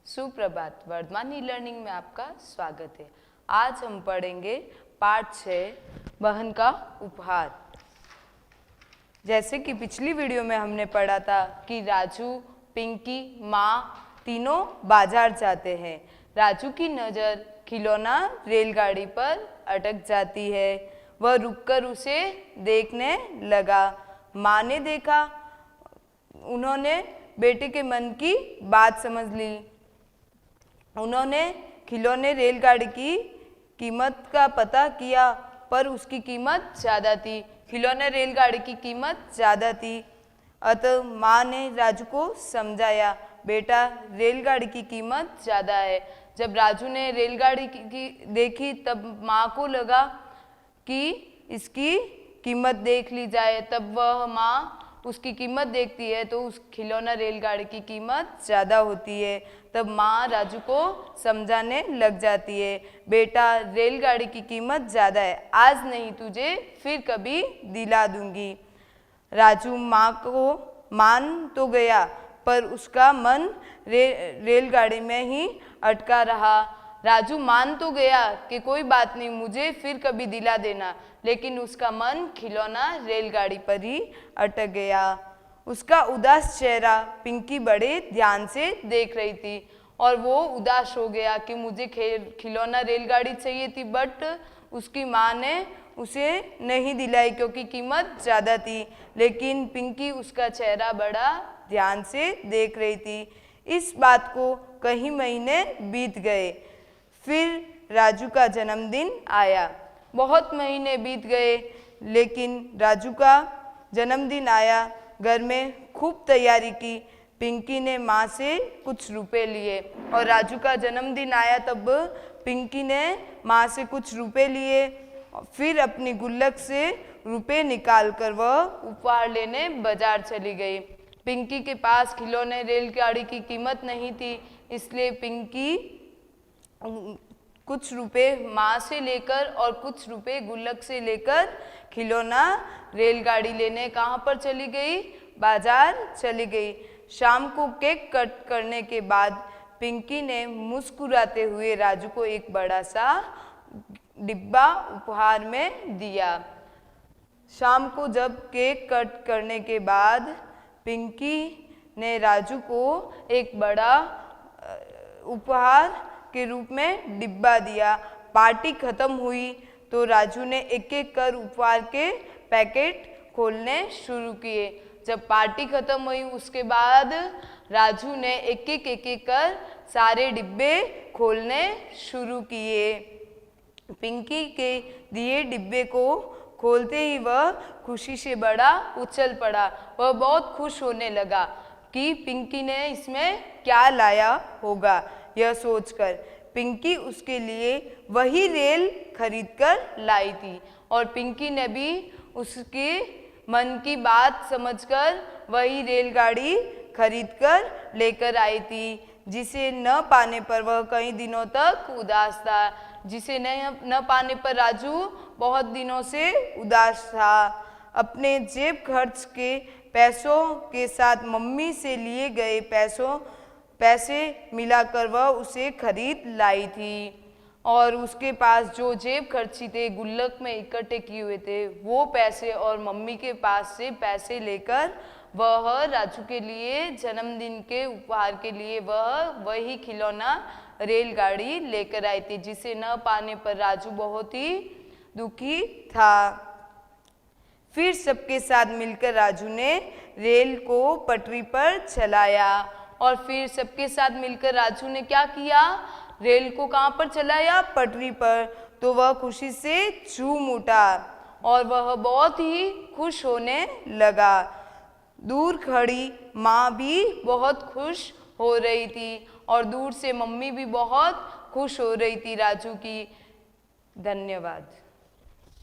सुप्रभात। Varthaman e learning में आपका स्वागत है। आज हम पढ़ेंगे पाठ 6 बहन का उपहार। जैसे कि पिछली वीडियो में हमने पढ़ा था कि राजू, पिंकी, माँ तीनों बाजार जाते हैं। राजू की नज़र खिलौना रेलगाड़ी पर अटक जाती है। वह रुककर उसे देखने लगा। माँ ने देखा, उन्होंने बेटे के मन की बात समझ ली। उन्होंने खिलौने रेलगाड़ी की कीमत का पता किया, पर उसकी कीमत ज़्यादा थी। खिलौने रेलगाड़ी की कीमत ज़्यादा थी। अतः माँ ने राजू को समझाया, बेटा रेलगाड़ी की कीमत ज़्यादा है। जब राजू ने रेलगाड़ी की देखी तब माँ को लगा कि इसकी कीमत देख ली जाए। तब वह माँ उसकी कीमत देखती है तो उस खिलौना रेलगाड़ी की कीमत ज़्यादा होती है। तब माँ राजू को समझाने लग जाती है, बेटा रेलगाड़ी की कीमत ज़्यादा है, आज नहीं तुझे फिर कभी दिला दूंगी। राजू माँ को मान तो गया, पर उसका मन रेलगाड़ी में ही अटका रहा। राजू मान तो गया कि कोई बात नहीं, मुझे फिर कभी दिला देना, लेकिन उसका मन खिलौना रेलगाड़ी पर ही अटक गया। उसका उदास चेहरा पिंकी बड़े ध्यान से देख रही थी और वो उदास हो गया कि मुझे खिलौना रेलगाड़ी चाहिए थी, बट उसकी माँ ने उसे नहीं दिलाई क्योंकि कीमत ज़्यादा थी। लेकिन पिंकी उसका चेहरा बड़ा ध्यान से देख रही थी। इस बात को कई महीने बीत गए। फिर राजू का जन्मदिन आया। बहुत महीने बीत गए, लेकिन राजू का जन्मदिन आया। घर में खूब तैयारी की। पिंकी ने माँ से कुछ रुपए लिए और राजू का जन्मदिन आया तब पिंकी ने माँ से कुछ रुपए लिए। फिर अपनी गुल्लक से रुपए निकालकर वह उपहार लेने बाजार चली गई। पिंकी के पास खिलौने रेलगाड़ी की कीमत नहीं थी, इसलिए पिंकी कुछ रुपए माँ से लेकर और कुछ रुपए गुल्लक से लेकर खिलौना रेलगाड़ी लेने कहाँ पर चली गई? बाजार चली गई। शाम को केक कट करने के बाद पिंकी ने मुस्कुराते हुए राजू को एक बड़ा सा डिब्बा उपहार में दिया। शाम को जब केक कट करने के बाद पिंकी ने राजू को एक बड़ा उपहार के रूप में डिब्बा दिया। पार्टी खत्म हुई तो राजू ने एक एक कर उपहार के पैकेट खोलने शुरू किए। जब पार्टी खत्म हुई उसके बाद राजू ने एक एक कर सारे डिब्बे खोलने शुरू किए। पिंकी के दिए डिब्बे को खोलते ही वह खुशी से बड़ा उछल पड़ा। वह बहुत खुश होने लगा कि पिंकी ने इसमें क्या लाया होगा। यह सोचकर पिंकी उसके लिए वही रेल खरीदकर लाई थी और पिंकी ने भी उसके मन की बात समझकर वही रेलगाड़ी खरीदकर लेकर आई थी, जिसे न पाने पर वह कई दिनों तक उदास था। जिसे न पाने पर राजू बहुत दिनों से उदास था। अपने जेब खर्च के पैसों के साथ मम्मी से लिए गए पैसे मिलाकर वह उसे खरीद लाई थी और उसके पास जो जेब खर्ची थे, गुल्लक में इकट्ठे किए हुए थे, वो पैसे और मम्मी के पास से पैसे लेकर वह राजू के लिए जन्मदिन के उपहार के लिए वही खिलौना रेलगाड़ी लेकर आई थी, जिसे न पाने पर राजू बहुत ही दुखी था। फिर सबके साथ मिलकर राजू ने रेल को पटरी पर चलाया और फिर सबके साथ मिलकर राजू ने क्या किया? रेल को कहाँ पर चलाया? पटरी पर। तो वह खुशी से झूम उठा और वह बहुत ही खुश होने लगा। दूर खड़ी माँ भी बहुत खुश हो रही थी और दूर से मम्मी भी बहुत खुश हो रही थी राजू की। धन्यवाद।